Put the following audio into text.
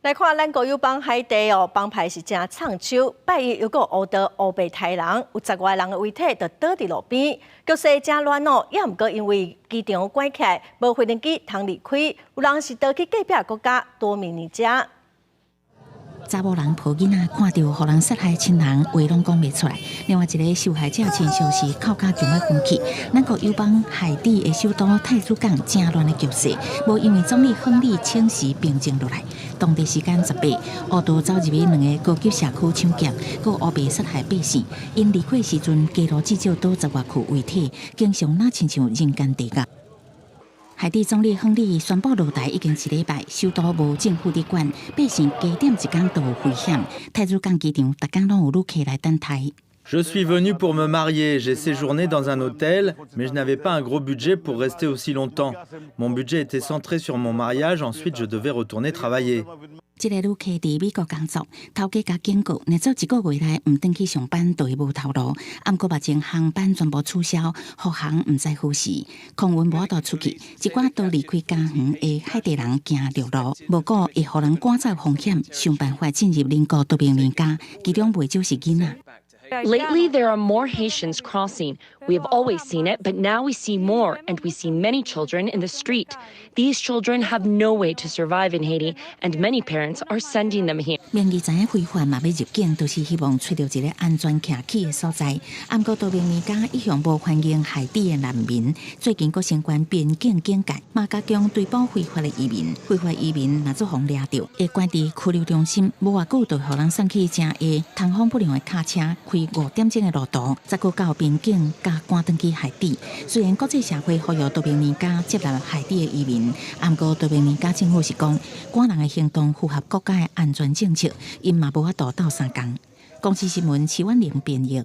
来看咱国友邦海地哦，帮派是真唱手，拜一又个乌到乌白杀人，有10外人的遗体就倒伫路边，局势真乱哦。也毋过因为机场关起来，无飞行机通离开，有人是倒去隔壁国家多米尼加。查某人抱囡仔，看到互人杀害亲人，话拢讲袂出来。另外一个受害者亲属是靠家强要分去。咱国友邦海地的首都太子港正乱的局势，无因为总理亨利请示平静落来。当地时间18，乌都走入去2个高级社区抢劫，佮乌白杀害百姓。因离开时阵，街路至少倒10外具遗体，经常那亲像人间地狱。海地总理亨利宣布落台已经1礼拜，首都无政府伫管，百姓加点一天都有危险。太子港机场，逐天拢有旅客来等待。Je suis venu pour me marier, j'ai séjourné dans un hôtel, mais je n'avais pas un gros budget pour rester aussi longtemps. Mon budget était centré sur mon mariage, ensuite je devais retourner travailler. 这个旅客伫美国工作，头家甲警告，若做1个月内毋转去上班，就会无头路。毋过目前航班全部取消，复航毋再呼时，空运无法度出去，一寡都离开家园的海地人行陆路，无过会互人赶走风险，想办法进入邻国多名人家，其中袂少是囡仔。Lately, there are more Haitians crossing. We have always seen it, but now we see more, and we see many children in the street. These children have no way to survive in Haiti, and many parents are sending them here. 明义知影非法嘛要入境，都是希望找到一个安全徛起的所在。毋过多名人家一向无欢迎海地的难民，最近佫升关边境警戒，嘛加强追捕非法的移民。非法移民若做互掠到，会关伫拘留中心，无偌久就互人送去正下通风不良的卡车。开5点钟的路途，再过到边境，加赶转去海地。虽然国际社会呼吁多名人家接纳海地的移民，不过多名人家政府是讲，赶人的行动符合国家的安全政策，因嘛无法度斗相共。公司新闻齐婉玲编译。